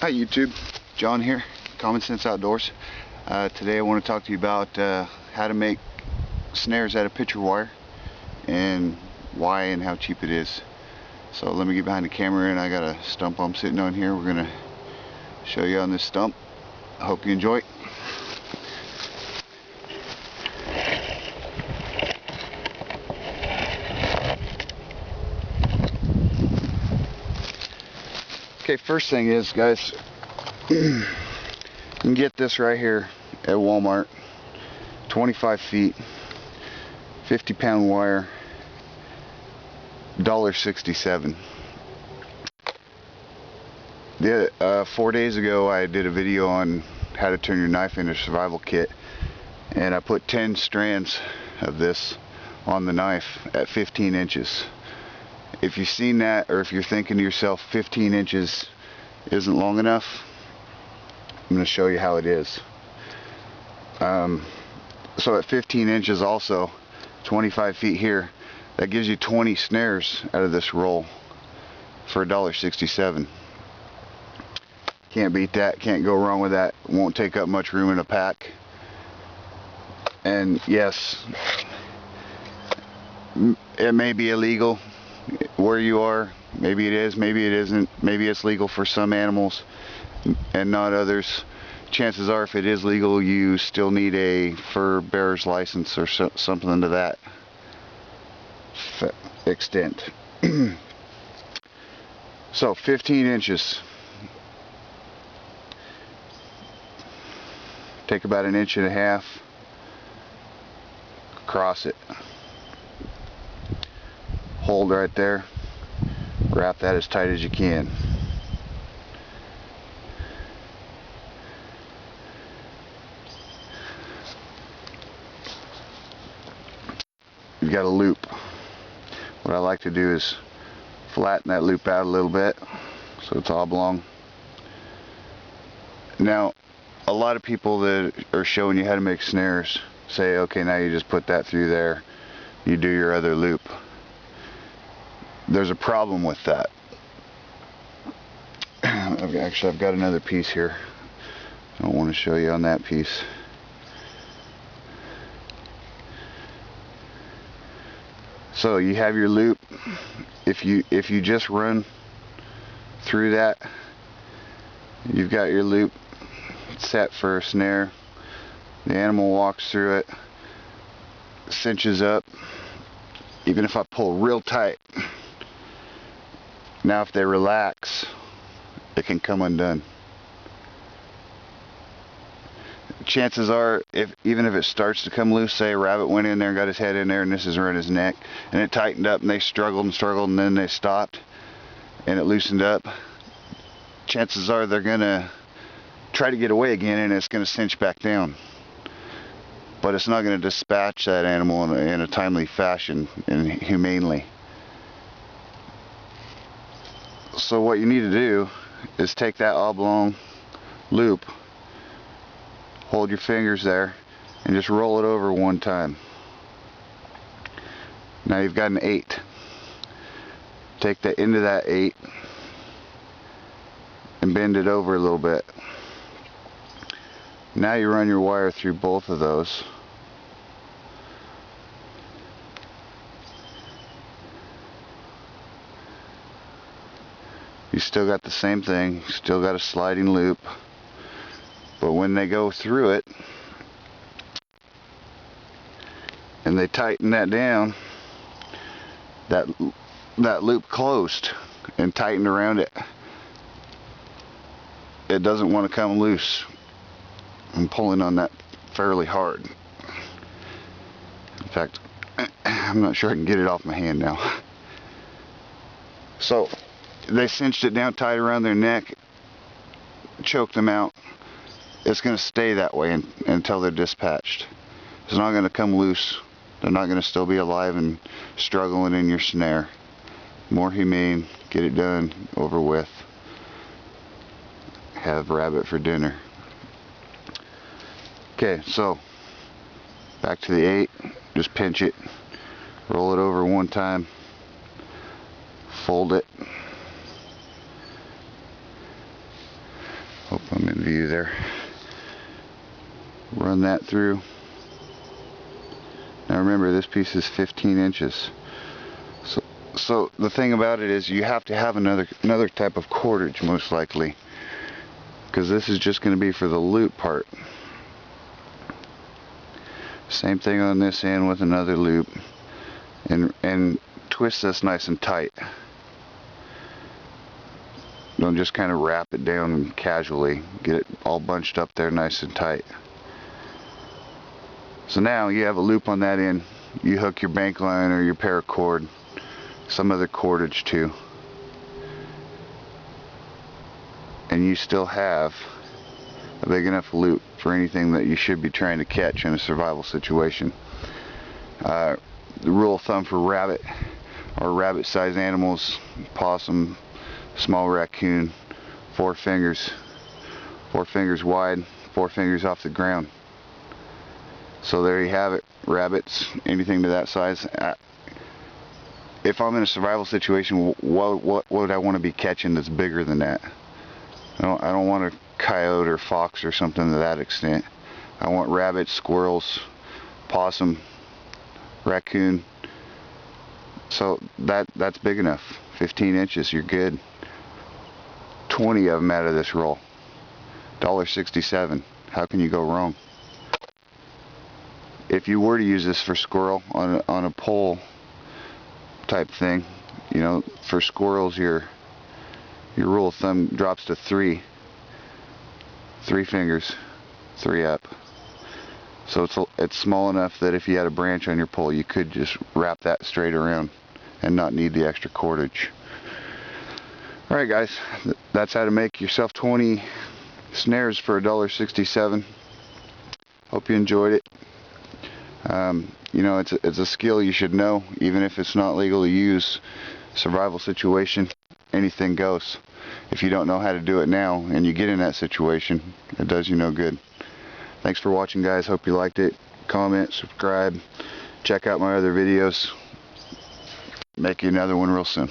Hi YouTube, John here, Common Sense Outdoors. Today I want to talk to you about how to make snares out of picture wire and why and how cheap it is. So let me get behind the camera, and I got a stump I'm sitting on here. We're going to show you on this stump. I hope you enjoy. Okay, first thing is, guys, you can get this right here at Walmart, 25 feet, 50-pound wire, $1.67. 4 days ago I did a video on how to turn your knife into a survival kit, and I put 10 strands of this on the knife at 15 inches. If you've seen that, or if you're thinking to yourself 15 inches isn't long enough, I'm going to show you how it is. So at 15 inches also, 25 feet here, that gives you 20 snares out of this roll for $1.67. Can't beat that, can't go wrong with that. Won't take up much room in a pack. And yes, it may be illegal where you are. Maybe it is, maybe it isn't. Maybe it's legal for some animals and not others. Chances are, if it is legal, you still need a fur bearer's license or something to that extent. So 15 inches. Take about 1.5 inches, cross it, hold right there, wrap that as tight as you can. You've got a loop. What I like to do is flatten that loop out a little bit so it's oblong. Now, a lot of people that are showing you how to make snares say, okay, now you just put that through there, you do your other loop. There's a problem with that. I've got another piece here. I don't want to show you on that piece. So you have your loop. If you just run through that, you've got your loop set for a snare. The animal walks through it, cinches up. Even if I pull real tight, now if they relax, it can come undone. Chances are, even if it starts to come loose, say a rabbit went in there and got his head in there and this is around his neck, and it tightened up and they struggled and struggled and then they stopped and it loosened up, chances are they're gonna try to get away again and it's gonna cinch back down. But it's not gonna dispatch that animal in a timely fashion and humanely. So what you need to do is take that oblong loop, hold your fingers there, and just roll it over one time. Now you've got an 8. Take the end of that 8 and bend it over a little bit. Now you run your wire through both of those. You still got the same thing, still got a sliding loop, but when they go through it and they tighten that down, that loop closed and tightened around it. It doesn't want to come loose. I'm pulling on that fairly hard. In fact, I'm not sure I can get it off my hand now. So they cinched it down tight around their neck, choked them out. It's going to stay that way until they're dispatched. It's not going to come loose. They're not going to still be alive and struggling in your snare. More humane, get it done, over with. Have rabbit for dinner. Okay, so back to the 8. Just pinch it, roll it over one time, fold it, Hope I'm in view there. Run that through. Now remember, this piece is 15 inches. So the thing about it is you have to have another type of cordage most likely, because this is just going to be for the loop part. Same thing on this end with another loop, and twist this nice and tight. Don't just kind of wrap it down casually. Get it all bunched up there nice and tight. So now you have a loop on that end. You hook your bank line or your paracord, some other cordage too, and you still have a big enough loop for anything that you should be trying to catch in a survival situation. The rule of thumb for rabbit or rabbit-sized animals, possum, small raccoon, 4 fingers wide, 4 fingers off the ground. So there you have it. Rabbits, anything to that size. If I'm in a survival situation, what would I want to be catching that's bigger than that? I don't want a coyote or fox or something to that extent. I want rabbits, squirrels, possum, raccoon. So that's big enough. 15 inches, you're good. 20 of them out of this roll. $1.67. How can you go wrong? If you were to use this for squirrel on a pole type thing, you know, for squirrels your rule of thumb drops to 3 fingers, 3 up. So it's small enough that if you had a branch on your pole, you could just wrap that straight around and not need the extra cordage. Alright guys, that's how to make yourself 20 snares for $1.67. Hope you enjoyed it. You know, it's a skill you should know, even if it's not legal to use. Survival situation, anything goes. If you don't know how to do it now and you get in that situation, it does you no good. Thanks for watching guys, hope you liked it. Comment, subscribe, check out my other videos. Make you another one real soon.